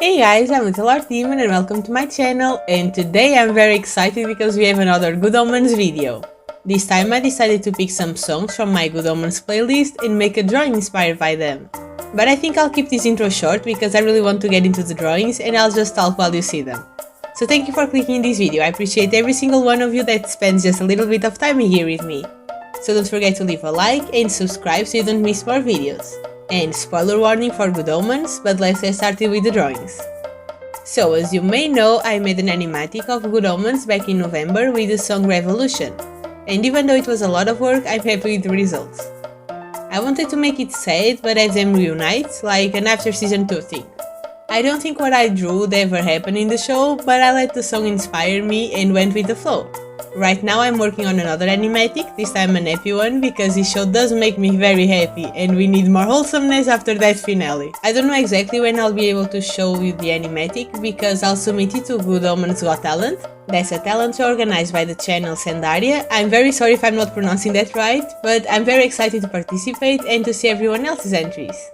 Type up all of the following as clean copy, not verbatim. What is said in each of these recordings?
Hey guys, I'm Little Art Demon and welcome to my channel, and today I'm very excited because we have another Good Omens video. This time I decided to pick some songs from my Good Omens playlist and make a drawing inspired by them. But I think I'll keep this intro short because I really want to get into the drawings and I'll just talk while you see them. So thank you for clicking this video, I appreciate every single one of you that spends just a little bit of time here with me. So don't forget to leave a like and subscribe so you don't miss more videos. And spoiler warning for Good Omens, but let's get started with the drawings. So as you may know, I made an animatic of Good Omens back in November with the song Revolution, and even though it was a lot of work, I'm happy with the results. I wanted to make it sad but have them reunite, like an after season 2 thing. I don't think what I drew would ever happen in the show, but I let the song inspire me and went with the flow. Right now I'm working on another animatic, this time an happy one, because this show does make me very happy and we need more wholesomeness after that finale. I don't know exactly when I'll be able to show you the animatic because I'll submit it to Good Omens Got Talent. That's a talent show organized by the channel Sandaria. I'm very sorry if I'm not pronouncing that right, but I'm very excited to participate and to see everyone else's entries.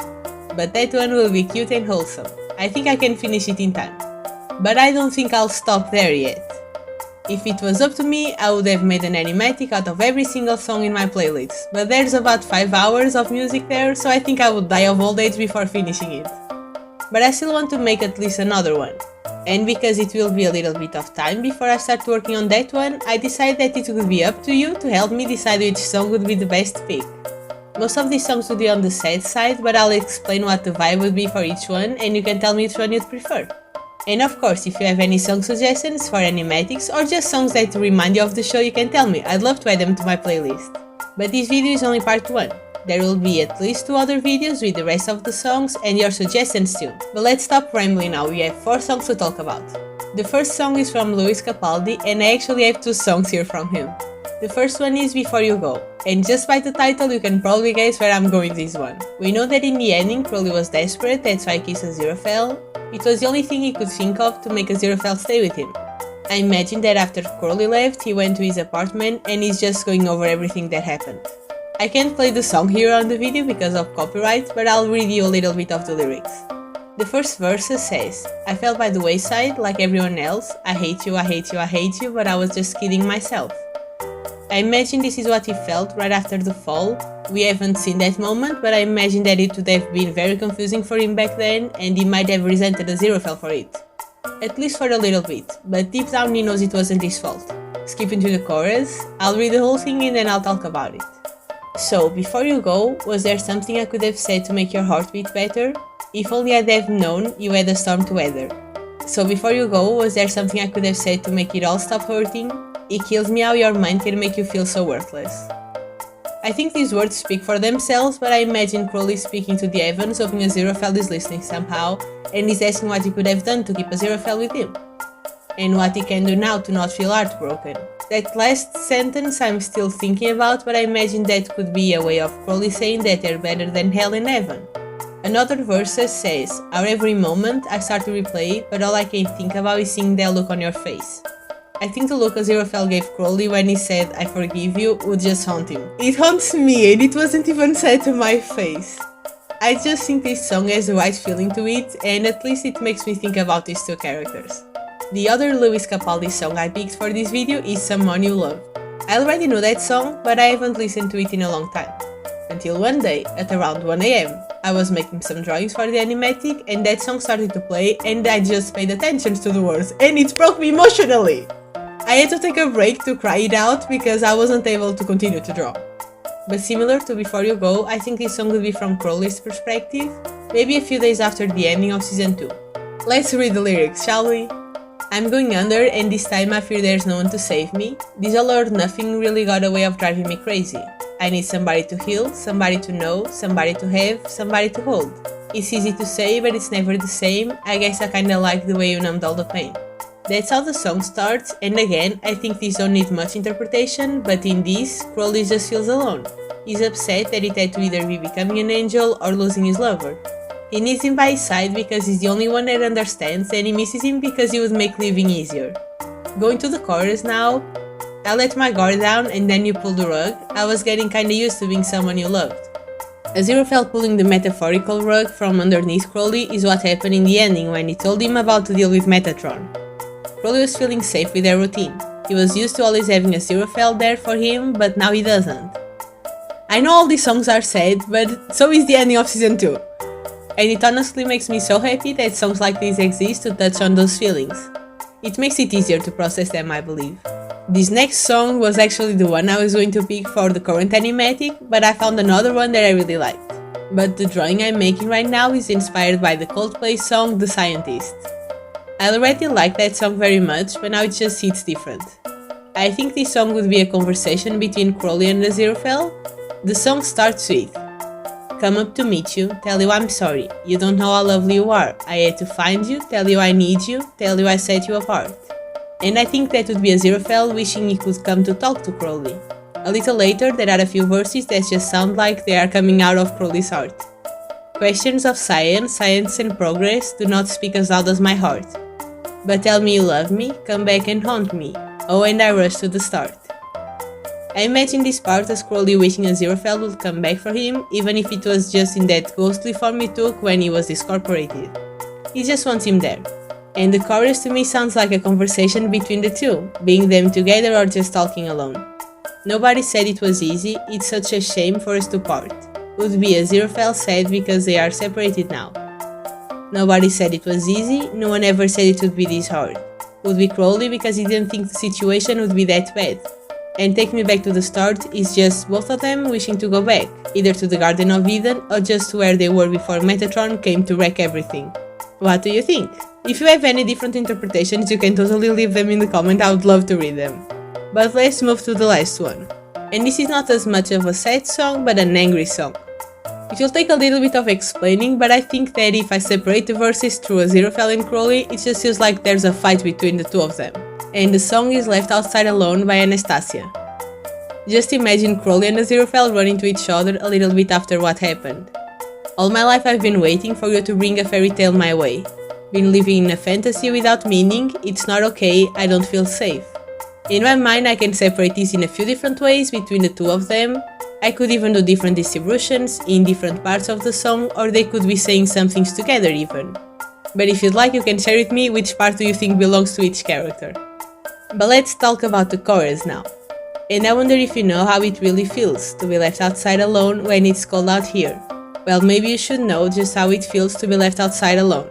But that one will be cute and wholesome. I think I can finish it in time. But I don't think I'll stop there yet. If it was up to me, I would have made an animatic out of every single song in my playlist, but there's about 5 hours of music there, so I think I would die of old age before finishing it. But I still want to make at least another one, and because it will be a little bit of time before I start working on that one, I decided that it would be up to you to help me decide which song would be the best pick. Most of these songs would be on the sad side, but I'll explain what the vibe would be for each one, and you can tell me which one you'd prefer. And of course, if you have any song suggestions for animatics or just songs that remind you of the show, you can tell me, I'd love to add them to my playlist. But this video is only part 1. There will be at least 2 other videos with the rest of the songs and your suggestions too. But let's stop rambling now, we have 4 songs to talk about. The first song is from Lewis Capaldi and I actually have 2 songs here from him. The first one is Before You Go, and just by the title you can probably guess where I'm going with this one. We know that in the ending Crowley was desperate, that's why he kissed Aziraphale. It was the only thing he could think of to make Aziraphale stay with him. I imagine that after Crowley left, he went to his apartment and is just going over everything that happened. I can't play the song here on the video because of copyright, but I'll read you a little bit of the lyrics. The first verse says, I fell by the wayside like everyone else, I hate you, I hate you, I hate you, but I was just kidding myself. I imagine this is what he felt right after the fall. We haven't seen that moment, but I imagine that it would have been very confusing for him back then and he might have resented Aziraphale for it. At least for a little bit, but deep down he knows it wasn't his fault. Skipping to the chorus, I'll read the whole thing and then I'll talk about it. So, before you go, was there something I could have said to make your heart beat better? If only I'd have known you had a storm to weather. So before you go, was there something I could have said to make it all stop hurting? It kills me how your mind can make you feel so worthless. I think these words speak for themselves, but I imagine Crowley speaking to the heavens, hoping Aziraphale is listening somehow, and is asking what he could have done to keep Aziraphale with him. And what he can do now to not feel heartbroken. That last sentence I'm still thinking about, but I imagine that could be a way of Crowley saying that they're better than hell and heaven. Another verse says, our every moment I start to replay it, but all I can think about is seeing that look on your face. I think the look Aziraphale gave Crowley when he said, I forgive you, would just haunt him. It haunts me and it wasn't even said to my face. I just think this song has the right feeling to it and at least it makes me think about these 2 characters. The other Lewis Capaldi song I picked for this video is Someone You Love. I already know that song, but I haven't listened to it in a long time. Until one day, at around 1 AM, I was making some drawings for the animatic and that song started to play and I just paid attention to the words and it broke me emotionally. I had to take a break to cry it out because I wasn't able to continue to draw. But similar to Before You Go, I think this song would be from Crowley's perspective, maybe a few days after the ending of season 2. Let's read the lyrics, shall we? I'm going under and this time I fear there's no one to save me. This all or nothing really got a way of driving me crazy. I need somebody to heal, somebody to know, somebody to have, somebody to hold. It's easy to say but it's never the same, I guess I kinda like the way you numbed all the pain. That's how the song starts, and again, I think these don't need much interpretation, but in this, Crowley just feels alone. He's upset that it had to either be becoming an angel or losing his lover. He needs him by his side because he's the only one that understands, and he misses him because he would make living easier. Going to the chorus now, I let my guard down and then you pulled the rug, I was getting kinda used to being someone you loved. Aziraphale pulling the metaphorical rug from underneath Crowley is what happened in the ending when he told him about to deal with Metatron. Crowley was feeling safe with their routine. He was used to always having Aziraphale there for him, but now he doesn't. I know all these songs are sad, but so is the ending of Season 2. And it honestly makes me so happy that songs like these exist to touch on those feelings. It makes it easier to process them, I believe. This next song was actually the one I was going to pick for the current animatic, but I found another one that I really liked. But the drawing I'm making right now is inspired by the Coldplay song The Scientist. I already liked that song very much, but now it just hits different. I think this song would be a conversation between Crowley and Aziraphale. The song starts with, "Come up to meet you, tell you I'm sorry, you don't know how lovely you are, I had to find you, tell you I need you, tell you I set you apart." And I think that would be Aziraphale wishing he could come to talk to Crowley. A little later there are a few verses that just sound like they are coming out of Crowley's heart. "Questions of science and progress do not speak as loud as my heart. But tell me you love me, come back and haunt me, oh and I rush to the start." I imagine this part as Crowley wishing Aziraphale would come back for him, even if it was just in that ghostly form he took when he was discorporated. He just wants him there. And the chorus to me sounds like a conversation between the two, being them together or just talking alone. "Nobody said it was easy, it's such a shame for us to part." Would be Aziraphale sad because they are separated now. "Nobody said it was easy, no one ever said it would be this hard." Would be Crowley because he didn't think the situation would be that bad. And Take Me Back to the Start is just both of them wishing to go back, either to the Garden of Eden or just to where they were before Metatron came to wreck everything. What do you think? If you have any different interpretations, you can totally leave them in the comment, I would love to read them. But let's move to the last one. And this is not as much of a sad song, but an angry song. It will take a little bit of explaining, but I think that if I separate the verses through Aziraphale and Crowley, it just feels like there's a fight between the two of them. And the song is Left Outside Alone by Anastasia. Just imagine Crowley and Aziraphale running to each other a little bit after what happened. "All my life I've been waiting for you to bring a fairy tale my way. Been living in a fantasy without meaning, it's not okay, I don't feel safe." In my mind I can separate this in a few different ways between the two of them. I could even do different distributions in different parts of the song, or they could be saying some things together even. But if you'd like, you can share with me which part do you think belongs to each character. But let's talk about the chorus now. And I wonder if you know how it really feels to be left outside alone when it's cold out here. Well, maybe you should know just how it feels to be left outside alone.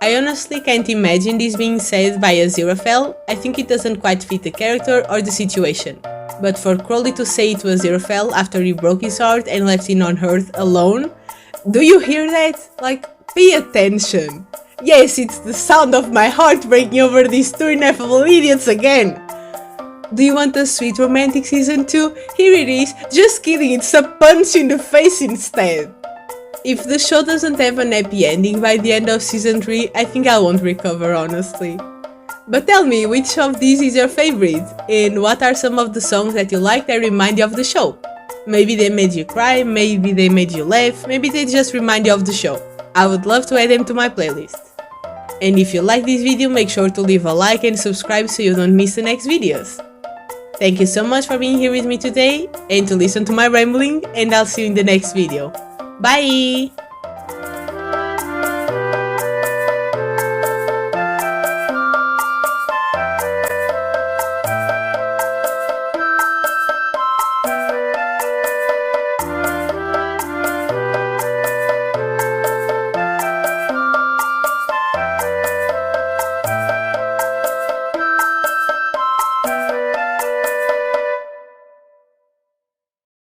I honestly can't imagine this being said by Aziraphale. I think it doesn't quite fit the character or the situation. But for Crowley to say it was Aziraphale after he broke his heart and left him on Earth alone, do you hear that? Like, pay attention. Yes, it's the sound of my heart breaking over these two ineffable idiots again. Do you want a sweet romantic season 2? Here it is. Just kidding, it's a punch in the face instead. If the show doesn't have an happy ending by the end of season 3, I think I won't recover, honestly. But tell me, which of these is your favorite? And what are some of the songs that you like that remind you of the show? Maybe they made you cry, maybe they made you laugh, maybe they just remind you of the show. I would love to add them to my playlist. And if you like this video, make sure to leave a like and subscribe so you don't miss the next videos. Thank you so much for being here with me today and to listen to my rambling, and I'll see you in the next video. Bye!